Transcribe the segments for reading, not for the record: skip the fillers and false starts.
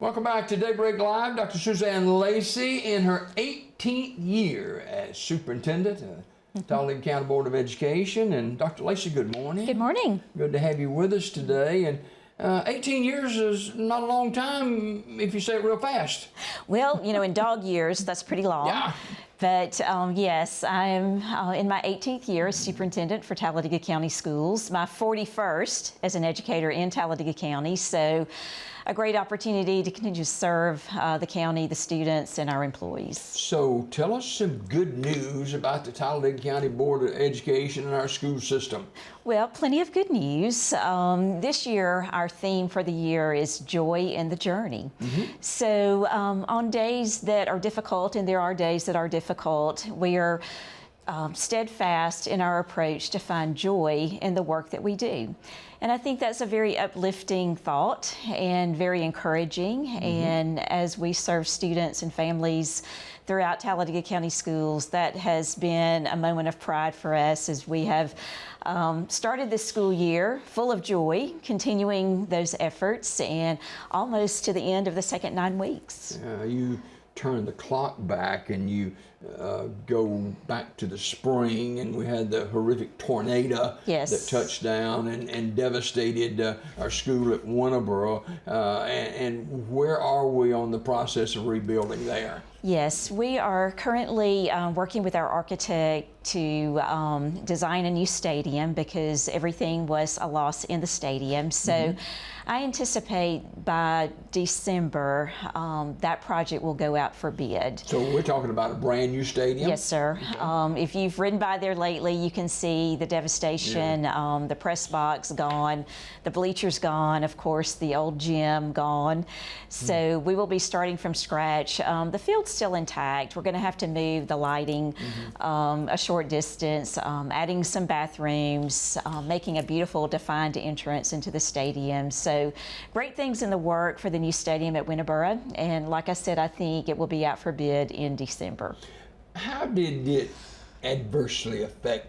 Welcome back to Daybreak Live. Dr. Suzanne Lacey in her 18th year as Superintendent at Talladega County Board of Education. And Dr. Lacey, good morning. Good morning. Good to have you with us today. And 18 years is not a long time if you say it real fast. Well, you know, in dog years, that's pretty long. Yeah. But yes, I'm in my 18th year as superintendent for Talladega County Schools, my 41st as an educator in Talladega County. So a great opportunity to continue to serve the county, the students, and our employees. So tell us some good news about the Talladega County Board of Education and our school system. Well, plenty of good news. This year, our theme for the year is joy in the journey. So on days that are difficult, and there are days that are difficult, we are steadfast in our approach to find joy in the work that we do. And I think that's a very uplifting thought and very encouraging. And as we serve students and families throughout Talladega County Schools, that has been a moment of pride for us as we have started this school year full of joy, continuing those efforts and almost to the end of the second 9 weeks. You turn the clock back and you go back to the spring, and we had the horrific tornado that touched down and devastated our school at Winterboro. And where are we on the process of rebuilding there? Yes, we are currently working with our architect to design a new stadium because everything was a loss in the stadium. So I anticipate by December that project will go out for bid. So we're talking about a brand new stadium? Yes, sir. Okay. If you've ridden by there lately, you can see the devastation, the press box gone, the bleachers gone, of course, the old gym gone. So we will be starting from scratch. The field's still intact. We're going to have to move the lighting a short distance, adding some bathrooms, making a beautiful defined entrance into the stadium. So great things in the work for the new stadium at Winterboro. And like I said, I think it will be out for bid in December. How did it adversely affect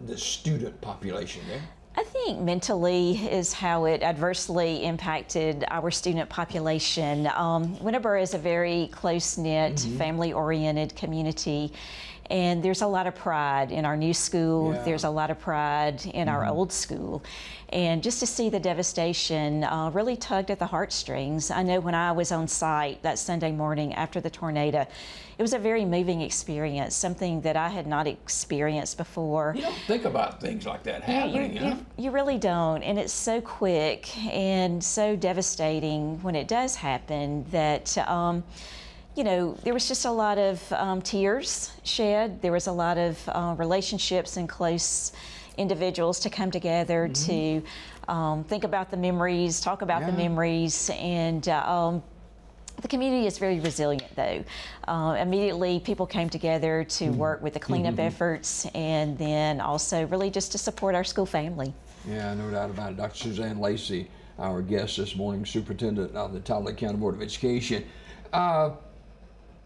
the student population there? I think mentally is how it adversely impacted our student population. Winterboro is a very close-knit, family-oriented community, and there's a lot of pride in our new school. There's a lot of pride in our old school. And just to see the devastation really tugged at the heartstrings. I know when I was on site that Sunday morning after the tornado, it was a very moving experience, something that I had not experienced before. You don't think about things like that happening, You really don't, and it's so quick and so devastating when it does happen that you know, there was just a lot of tears shed. There was a lot of relationships and close individuals to come together to think about the memories, talk about the memories, and the community is very resilient, though. Immediately, people came together to work with the cleanup efforts, and then also really just to support our school family. Yeah, no doubt about it. Dr. Suzanne Lacey, our guest this morning, Superintendent of the Talladega County Board of Education.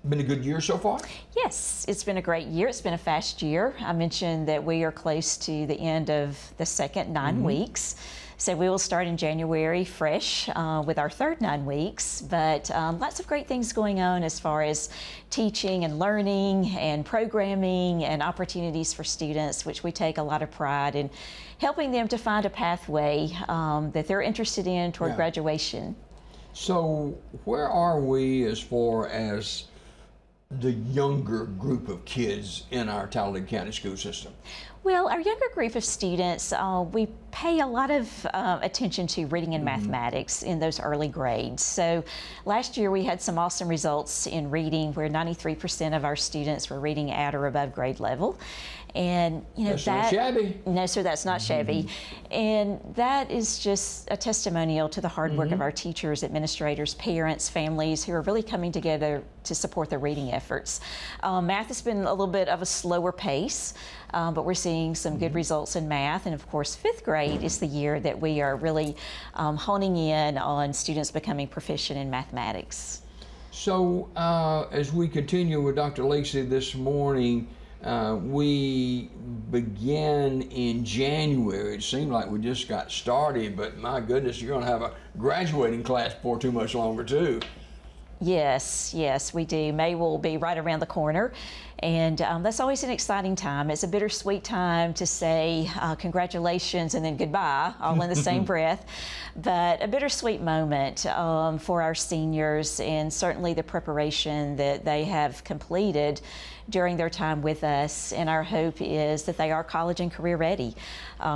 Been a good year so far? Yes, it's been a great year. It's been a fast year. I mentioned that we are close to the end of the second 9 weeks. So we will start in January fresh with our third 9 weeks, but lots of great things going on as far as teaching and learning and programming and opportunities for students, which we take a lot of pride in helping them to find a pathway that they're interested in toward graduation. So where are we as far as the younger group of kids in our Talladega County school system? Well, our younger group of students, we pay a lot of attention to reading and mathematics in those early grades. So last year we had some awesome results in reading where 93% of our students were reading at or above grade level. And you know, that's not shabby. No, sir, that's not shabby. And that is just a testimonial to the hard work of our teachers, administrators, parents, families who are really coming together to support the reading efforts. Math has been a little bit of a slower pace, but we're seeing some good results in math. And of course, fifth grade is the year that we are really honing in on students becoming proficient in mathematics. So as we continue with Dr. Lacey this morning, We began in January. It seemed like we just got started, but my goodness, you're going to have a graduating class before too much longer, too. Yes, we do. May will be right around the corner, and that's always an exciting time. It's a bittersweet time to say congratulations and then goodbye all in the same breath, but a bittersweet moment for our seniors, and certainly the preparation that they have completed during their time with us. And our hope is that they are college and career ready.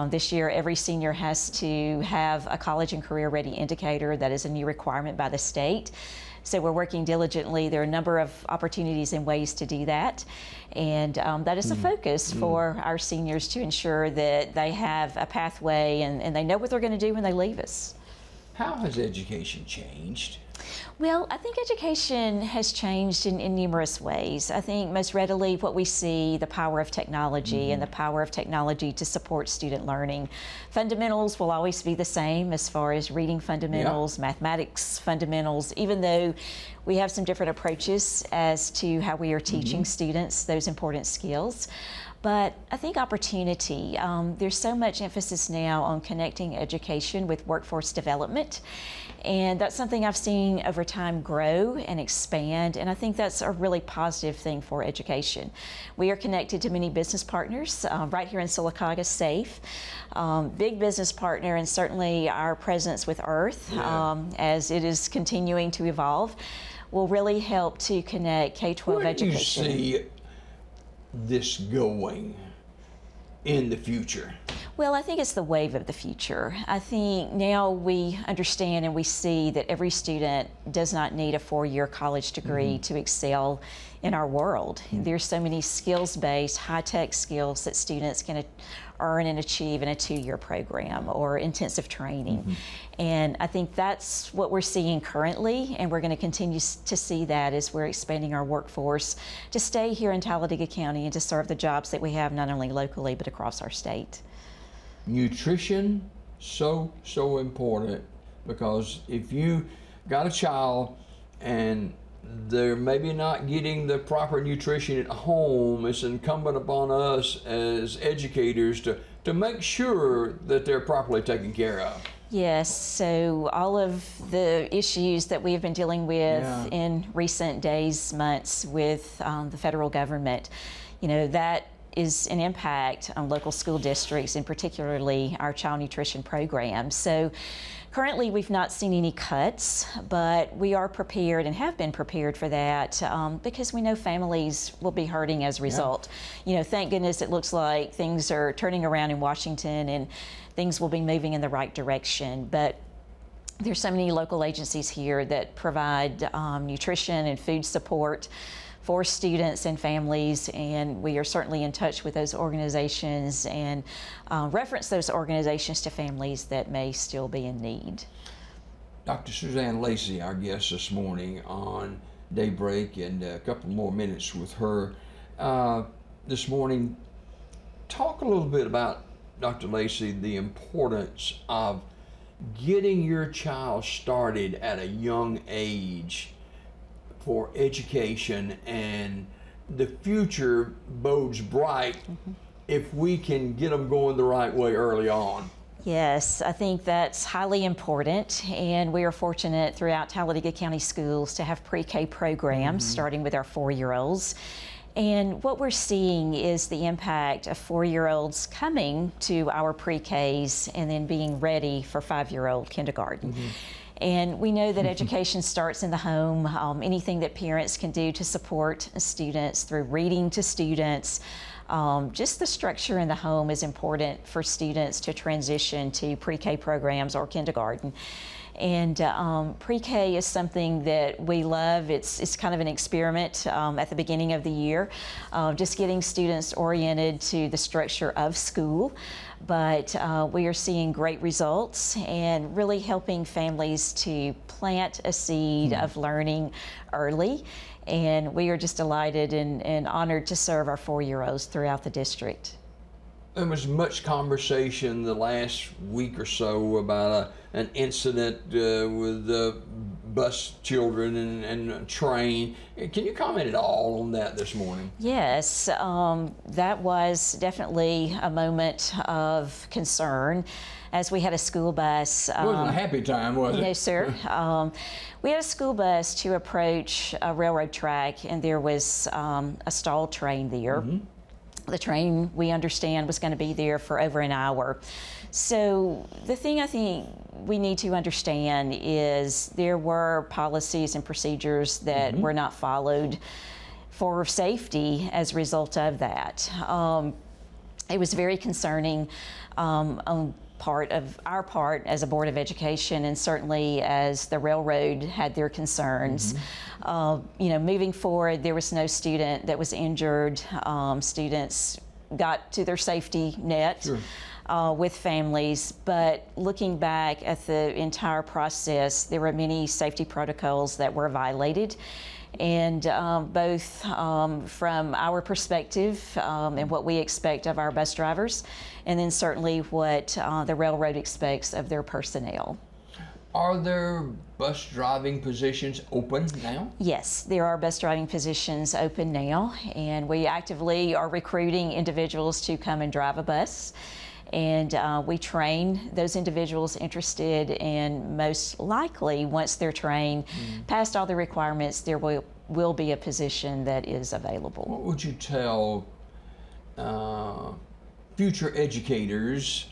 This year, every senior has to have a college and career ready indicator. That is a new requirement by the state. So we're working diligently. There are a number of opportunities and ways to do that. And that is a focus for our seniors, to ensure that they have a pathway and they know what they're going to do when they leave us. How has education changed? Well, I think education has changed in numerous ways. I think most readily what we see, the power of technology and the power of technology to support student learning. Fundamentals will always be the same as far as reading fundamentals, mathematics fundamentals, even though we have some different approaches as to how we are teaching students those important skills. But I think opportunity, there's so much emphasis now on connecting education with workforce development. And that's something I've seen over time grow and expand, and I think that's a really positive thing for education. We are connected to many business partners right here in Sylacauga, SAFE, big business partner, and certainly our presence with Earth as it is continuing to evolve will really help to connect K-12 education. Where do you see this going in the future? Well, I think it's the wave of the future. I think now we understand and we see that every student does not need a 4-year college degree to excel in our world. There's so many skills-based, high-tech skills that students can earn and achieve in a 2-year program or intensive training. And I think that's what we're seeing currently, and we're going to continue to see that as we're expanding our workforce to stay here in Talladega County and to serve the jobs that we have not only locally but across our state. Nutrition, so important, because if you got a child and they're maybe not getting the proper nutrition at home, it's incumbent upon us as educators to make sure that they're properly taken care of. Yes, so all of the issues that we have been dealing with in recent days, months with the federal government, that is an impact on local school districts, and particularly our child nutrition programs. So currently we've not seen any cuts, but we are prepared and have been prepared for that because we know families will be hurting as a result. Thank goodness it looks like things are turning around in Washington and things will be moving in the right direction. But there's so many local agencies here that provide nutrition and food support for students and families, and we are certainly in touch with those organizations and reference those organizations to families that may still be in need. Dr. Suzanne Lacey, our guest this morning on Daybreak, and a couple more minutes with her this morning. Talk a little bit about, Dr. Lacey, the importance of getting your child started at a young age for education, and the future bodes bright if we can get them going the right way early on. Yes, I think that's highly important, and we are fortunate throughout Talladega County Schools to have pre-K programs starting with our 4-year-olds. And what we're seeing is the impact of 4-year-olds coming to our pre-Ks and then being ready for 5-year-old kindergarten. And we know that education starts in the home. Anything that parents can do to support students through reading to students, just the structure in the home is important for students to transition to pre-K programs or kindergarten. And pre-K is something that we love. It's kind of an experiment at the beginning of the year, just getting students oriented to the structure of school. But we are seeing great results and really helping families to plant a seed of learning early. And we are just delighted and honored to serve our 4-year-olds throughout the district. There was much conversation the last week or so about an incident with bus children and train. Can you comment at all on that this morning? Yes, that was definitely a moment of concern as we had a school bus. It wasn't a happy time, was it? No, sir. We had a school bus to approach a railroad track, and there was a stalled train there. The train, we understand, was going to be there for over an hour. So the thing I think we need to understand is there were policies and procedures that were not followed for safety as a result of that. It was very concerning on our part as a Board of Education, and certainly as the railroad had their concerns. Moving forward, there was no student that was injured. Students got to their safety net. Sure. With families, but looking back at the entire process, there were many safety protocols that were violated, and both from our perspective and what we expect of our bus drivers, and then certainly what the railroad expects of their personnel. Are there bus driving positions open now? Yes, there are bus driving positions open now, and we actively are recruiting individuals to come and drive a bus. And we train those individuals interested, and most likely, once they're trained, past all the requirements, there will be a position that is available. What would you tell future educators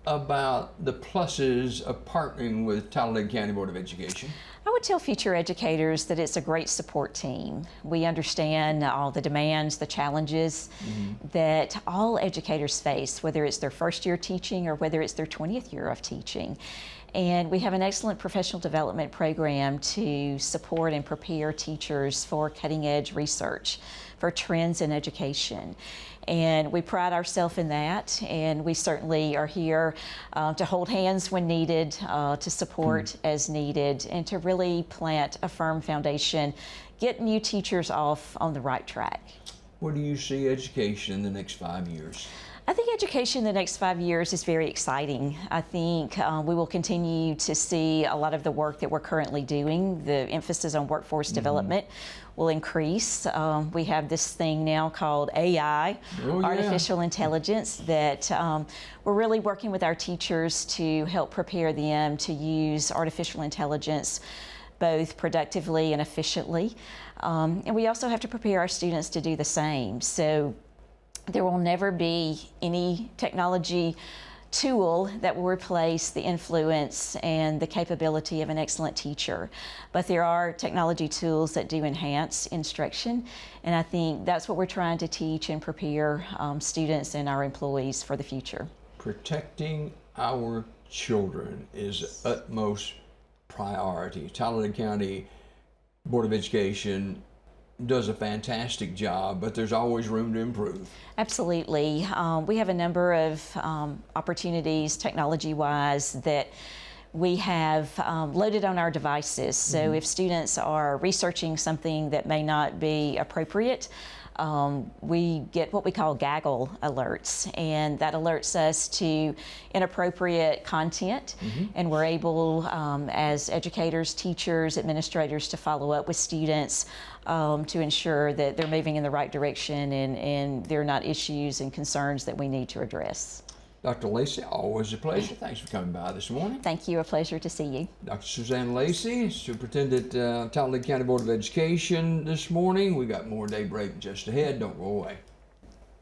about the pluses of partnering with Talladega County Board of Education? I would tell future educators that it's a great support team. We understand all the demands, the challenges that all educators face, whether it's their first year teaching or whether it's their 20th year of teaching. And we have an excellent professional development program to support and prepare teachers for cutting edge research, for trends in education. And we pride ourselves in that, and we certainly are here to hold hands when needed, to support as needed, and to really plant a firm foundation, get new teachers off on the right track. Where do you see education in the next 5 years? I think education in the next 5 years is very exciting. I think we will continue to see a lot of the work that we're currently doing. The emphasis on workforce development will increase. We have this thing now called AI, artificial intelligence, that we're really working with our teachers to help prepare them to use artificial intelligence both productively and efficiently. And we also have to prepare our students to do the same. So there will never be any technology tool that will replace the influence and the capability of an excellent teacher. But there are technology tools that do enhance instruction, and I think that's what we're trying to teach and prepare students and our employees for the future. Protecting our children is utmost priority. Talladega County Board of Education does a fantastic job, but there's always room to improve. Absolutely. We have a number of opportunities technology-wise that we have loaded on our devices. So if students are researching something that may not be appropriate, we get what we call gaggle alerts, and that alerts us to inappropriate content, and we're able, as educators, teachers, administrators, to follow up with students to ensure that they're moving in the right direction and there are not issues and concerns that we need to address. Dr. Lacey, always a pleasure. Thanks for coming by this morning. Thank you. A pleasure to see you. Dr. Suzanne Lacey, Superintendent, Talladega County Board of Education this morning. We got more Daybreak just ahead. Don't go away.